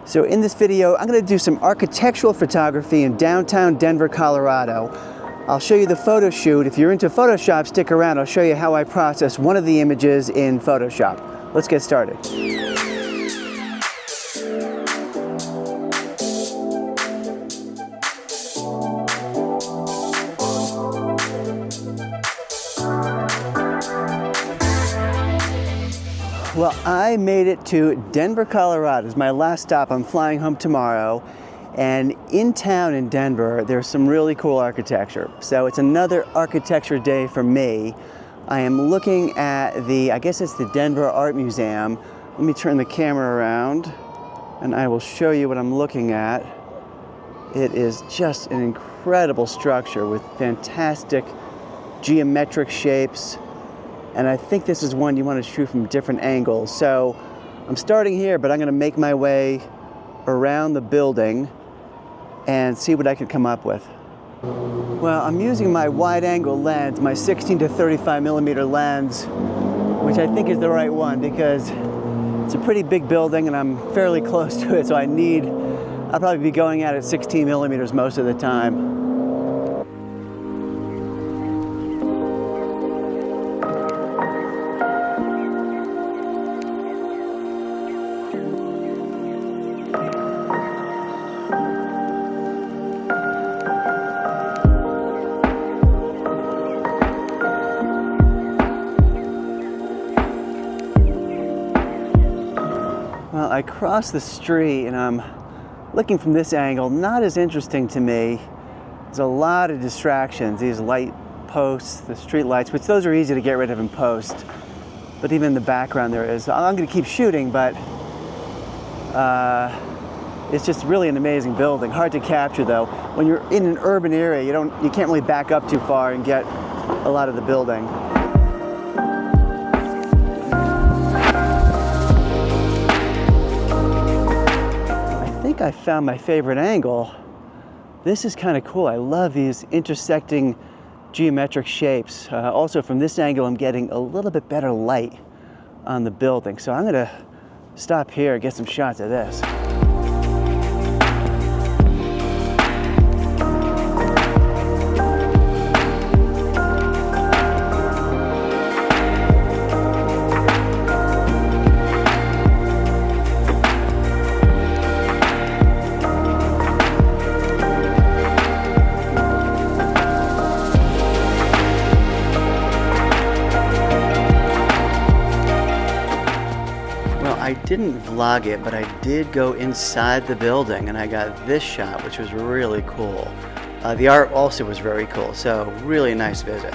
So in this video, I'm going to do some architectural photography in downtown Denver, Colorado. I'll show you the photo shoot. If you're into Photoshop, stick around. I'll show you how I process one of the images in Photoshop. Let's get started. Well, I made it to Denver, Colorado. It's my last stop. I'm flying home tomorrow. And in town in Denver, there's some really cool architecture. So it's another architecture day for me. I am looking at I guess it's the Denver Art Museum. Let me turn the camera around and I will show you what I'm looking at. It is just an incredible structure with fantastic geometric shapes. And I think this is one you want to shoot from different angles. So I'm starting here, but I'm going to make my way around the building and see what I could come up with. Well, I'm using my wide-angle lens, my 16 to 35 millimeter lens, which I think is the right one because it's a pretty big building and I'm fairly close to it, so I'll probably be going at it 16 millimeters most of the time. Well, I crossed the street and I'm looking from this angle, not as interesting to me. There's a lot of distractions, these light posts, the street lights, which those are easy to get rid of in post. But even in the background there is. I'm going to keep shooting, but it's just really an amazing building. Hard to capture though. When you're in an urban area, you can't really back up too far and get a lot of the building. I found my favorite angle. This is kind of cool. I love these intersecting geometric shapes. Also from this angle, I'm getting a little bit better light on the building. So I'm gonna stop here and get some shots of this. I didn't vlog it, but I did go inside the building and I got this shot, which was really cool. The art also was very cool, so really nice visit.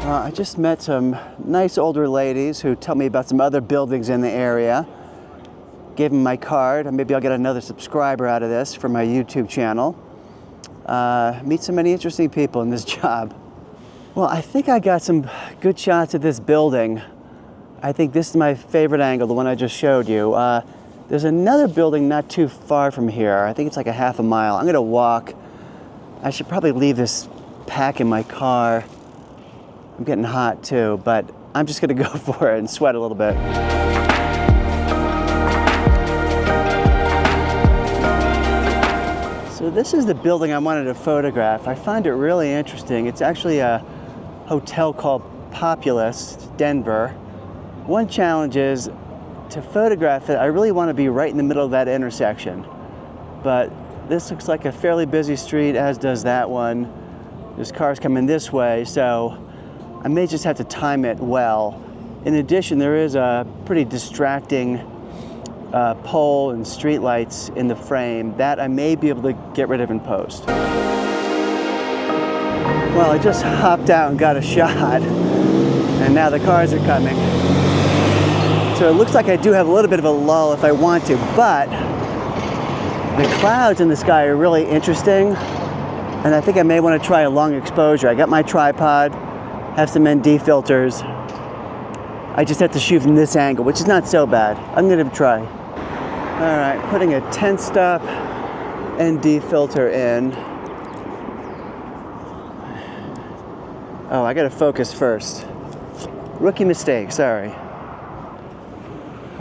I just met some nice older ladies who told me about some other buildings in the area. Gave them my card, and maybe I'll get another subscriber out of this for my YouTube channel. Meet so many interesting people in this job. Well, I think I got some good shots of this building. I think this is my favorite angle, the one I just showed you. There's another building not too far from here. I think it's like a half a mile. I'm gonna walk. I should probably leave this pack in my car. I'm getting hot too, but I'm just gonna go for it and sweat a little bit. So this is the building I wanted to photograph. I find it really interesting. It's actually a hotel called Populist, Denver. One challenge is to photograph it, I really want to be right in the middle of that intersection. But this looks like a fairly busy street, as does that one. There's cars coming this way, so I may just have to time it well. In addition, there is a pretty distracting pole and street lights in the frame that I may be able to get rid of in post. Well, I just hopped out and got a shot, and now the cars are coming. So it looks like I do have a little bit of a lull if I want to, but the clouds in the sky are really interesting, and I think I may want to try a long exposure. I got my tripod, have some ND filters. I just have to shoot from this angle, which is not so bad. I'm going to try. All right, putting a 10-stop ND filter in. Oh, I got to focus first. Rookie mistake, sorry.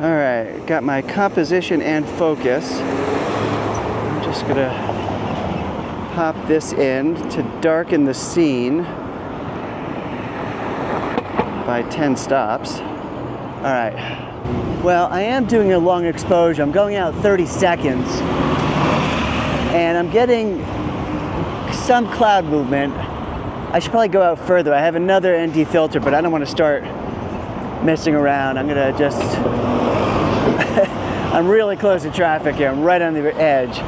All right, got my composition and focus. I'm just gonna pop this in to darken the scene by 10 stops. All right. Well, I am doing a long exposure. I'm going out 30 seconds, and I'm getting some cloud movement. I should probably go out further. I have another ND filter, but I don't want to start messing around. I'm gonna just, I'm really close to traffic here. I'm right on the edge.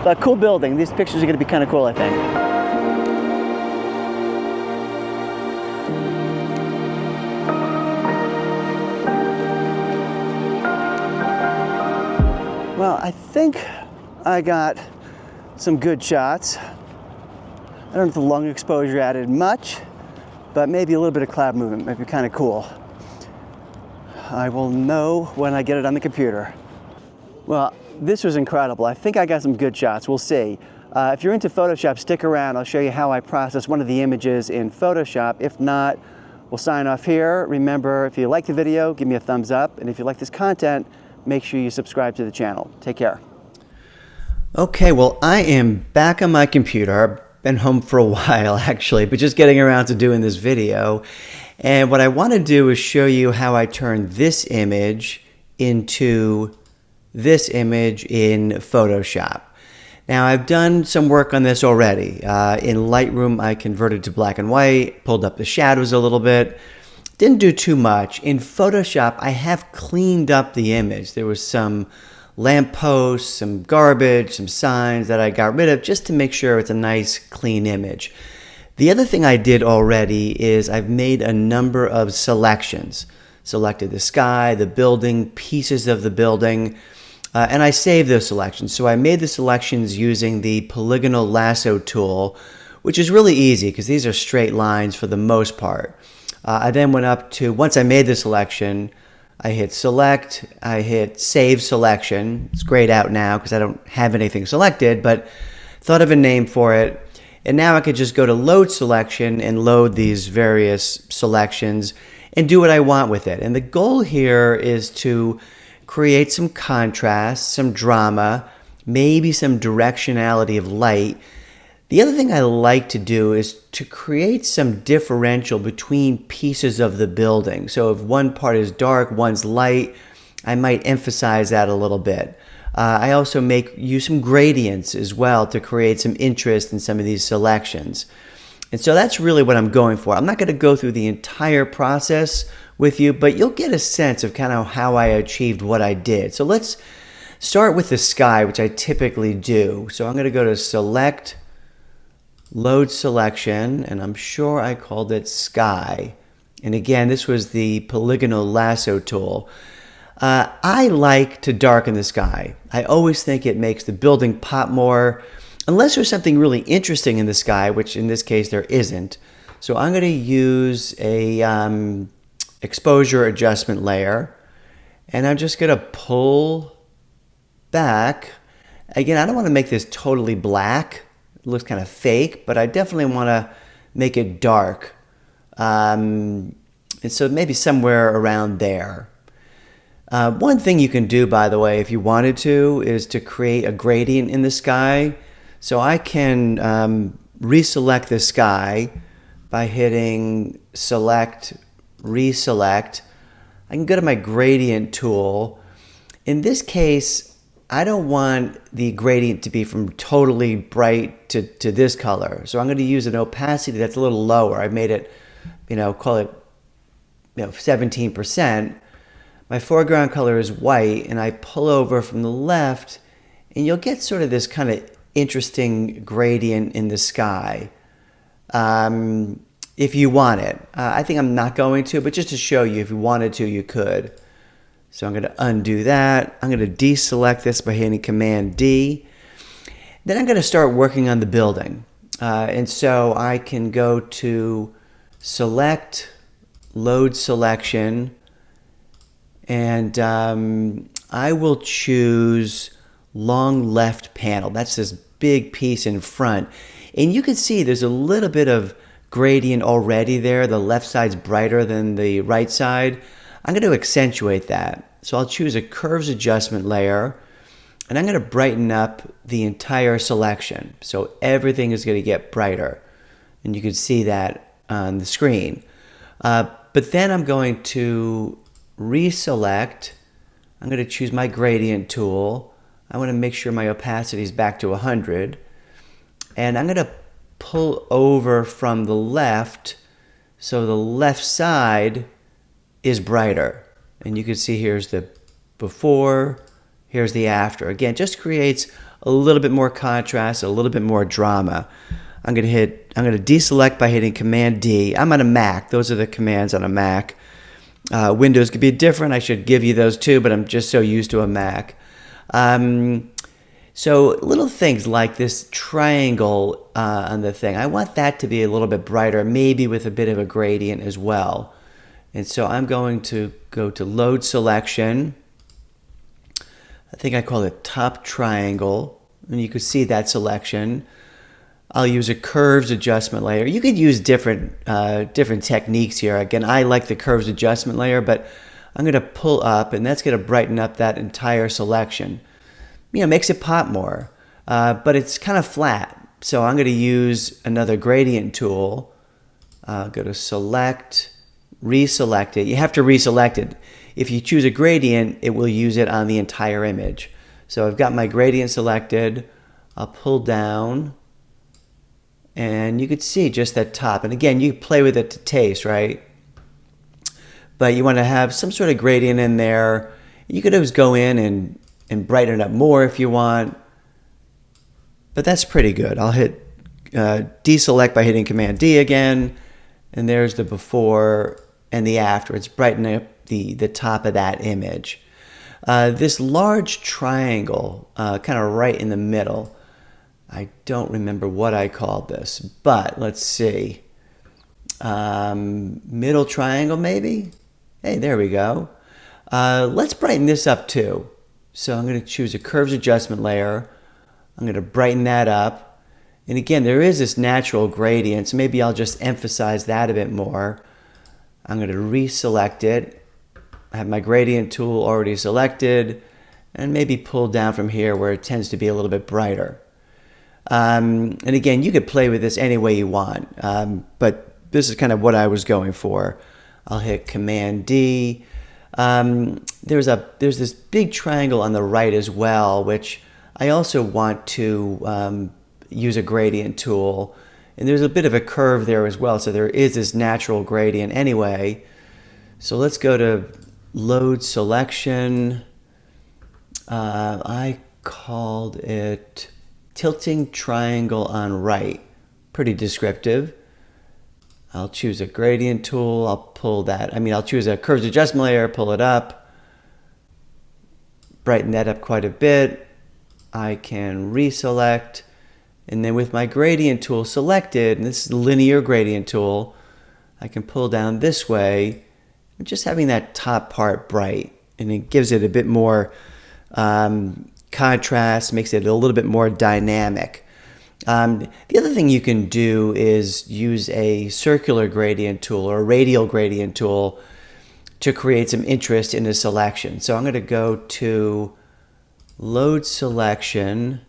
But cool building. These pictures are gonna be kind of cool, I think. Well, I think I got some good shots. I don't know if the long exposure added much, but maybe a little bit of cloud movement might be kind of cool. I will know when I get it on the computer. Well, this was incredible. I think I got some good shots. We'll see. If you're into Photoshop, stick around. I'll show you how I process one of the images in Photoshop. If not, we'll sign off here. Remember, if you like the video, give me a thumbs up. And if you like this content, make sure you subscribe to the channel. Take care. Okay, well, I am back on my computer. I've been home for a while, actually, but just getting around to doing this video. And what I want to do is show you how I turn this image into this image in Photoshop. Now, I've done some work on this already. In Lightroom, I converted to black and white, pulled up the shadows a little bit. Didn't do too much. In Photoshop, I have cleaned up the image. There was some lampposts, some garbage, some signs that I got rid of just to make sure it's a nice, clean image. The other thing I did already is I've made a number of selections. Selected the sky, the building, pieces of the building, and I saved those selections. So I made the selections using the polygonal lasso tool, which is really easy because these are straight lines for the most part. I then went up to, once I made the selection, I hit select, I hit save selection. It's grayed out now because I don't have anything selected, but thought of a name for it. And now I could just go to load selection and load these various selections and do what I want with it. And the goal here is to create some contrast, some drama, maybe some directionality of light. The other thing I like to do is to create some differential between pieces of the building. So if one part is dark, one's light, I might emphasize that a little bit. I also use some gradients as well to create some interest in some of these selections. And so that's really what I'm going for. I'm not going to go through the entire process with you, but you'll get a sense of kind of how I achieved what I did. So let's start with the sky, which I typically do. So I'm going to go to select, load selection, and I'm sure I called it sky. And again, this was the polygonal lasso tool. I like to darken the sky. I always think it makes the building pop more, unless there's something really interesting in the sky, which in this case there isn't. So I'm going to use a exposure adjustment layer, and I'm just going to pull back. Again, I don't want to make this totally black. It looks kind of fake, but I definitely want to make it dark. And so maybe somewhere around there. One thing you can do, by the way, if you wanted to, is to create a gradient in the sky. So I can reselect the sky by hitting select, reselect. I can go to my gradient tool. In this case, I don't want the gradient to be from totally bright to this color. So I'm going to use an opacity that's a little lower. I made it, call it, 17%. My foreground color is white, and I pull over from the left, and you'll get sort of this kind of interesting gradient in the sky. If you want it. I think I'm not going to, but just to show you, if you wanted to, you could. So I'm going to undo that. I'm going to deselect this by hitting Command D. Then I'm going to start working on the building. And so I can go to select, load selection, and I will choose long left panel. That's this big piece in front. And you can see there's a little bit of gradient already there. The left side's brighter than the right side. I'm going to accentuate that. So I'll choose a curves adjustment layer, and I'm going to brighten up the entire selection. So everything is going to get brighter. And you can see that on the screen. But then I'm going to reselect. I'm going to choose my gradient tool. I want to make sure my opacity is back to 100. And I'm going to pull over from the left so the left side is brighter. And you can see here's the before, here's the after. Again, just creates a little bit more contrast, a little bit more drama. I'm going to deselect by hitting Command D. I'm on a Mac. Those are the commands on a Mac. Windows could be different. I should give you those too, but I'm just so used to a Mac. So little things like this triangle on the thing, I want that to be a little bit brighter, maybe with a bit of a gradient as well. And so I'm going to go to Load Selection. I think I call it Top Triangle, and you can see that selection. I'll use a curves adjustment layer. You could use different techniques here. Again, I like the curves adjustment layer, but I'm going to pull up, and that's going to brighten up that entire selection. You know, makes it pop more, but it's kind of flat. So I'm going to use another gradient tool. Go to Select, reselect it. You have to reselect it. If you choose a gradient, it will use it on the entire image. So I've got my gradient selected. I'll pull down, and you could see just that top. And again, you play with it to taste, right? But you want to have some sort of gradient in there. You could always go in and brighten it up more if you want. But that's pretty good. I'll hit deselect by hitting Command D again. And there's the before and the after. It's brightening up the top of that image. This large triangle, kind of right in the middle, I don't remember what I called this, but let's see. Middle triangle maybe? Hey, there we go. Let's brighten this up too. So I'm going to choose a curves adjustment layer. I'm going to brighten that up. And again, there is this natural gradient, so maybe I'll just emphasize that a bit more. I'm going to reselect it. I have my gradient tool already selected, and maybe pull down from here where it tends to be a little bit brighter. And again, you could play with this any way you want, but this is kind of what I was going for. I'll hit Command D. There's this big triangle on the right as well, which I also want to use a gradient tool. And there's a bit of a curve there as well, so there is this natural gradient anyway. So let's go to Load Selection. I called it Tilting Triangle on Right. Pretty descriptive. I'll choose a gradient tool. I'll choose a curves adjustment layer, pull it up, brighten that up quite a bit. I can reselect, and then with my gradient tool selected, and this is the linear gradient tool, I can pull down this way. I'm just having that top part bright, and it gives it a bit more contrast, makes it a little bit more dynamic. The other thing you can do is use a circular gradient tool or a radial gradient tool to create some interest in a selection. So I'm going to go to Load Selection.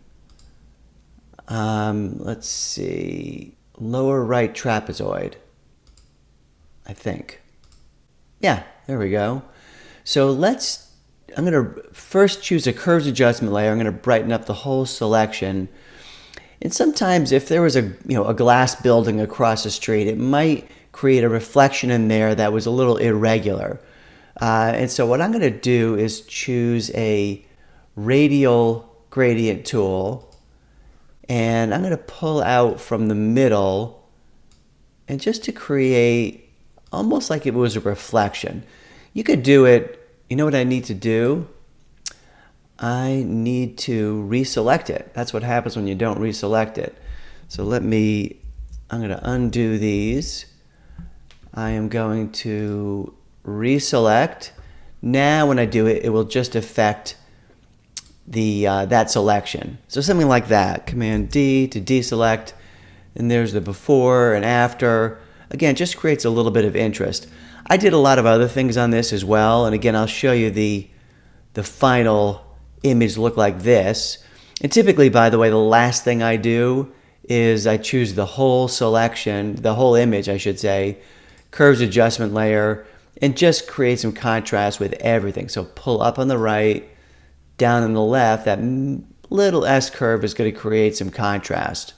Let's see, lower right trapezoid, I think. Yeah, there we go. So I'm going to first choose a curves adjustment layer. I'm going to brighten up the whole selection. And sometimes if there was a glass building across the street, it might create a reflection in there that was a little irregular. And so what I'm going to do is choose a radial gradient tool, and I'm going to pull out from the middle, and just to create almost like it was a reflection. You could do it, you know what I need to do? I need to reselect it. That's what happens when you don't reselect it. So I'm going to undo these. I am going to reselect. Now when I do it, it will just affect that selection. So something like that. Command D to deselect, and there's the before and after. Again, just creates a little bit of interest. I did a lot of other things on this as well, and again, I'll show you the the final image look like this. And typically, by the way, the last thing I do is I choose the whole selection, the whole image, I should say, curves adjustment layer, and just create some contrast with everything. So pull up on the right, down on the left, that little S curve is going to create some contrast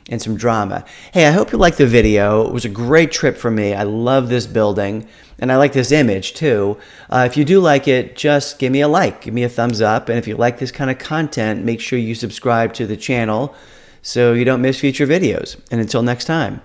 and some drama. Hey, I hope you liked the video. It was a great trip for me. I love this building, and I like this image too. If you do like it, just give me a like, give me a thumbs up, and if you like this kind of content, make sure you subscribe to the channel so you don't miss future videos. And until next time.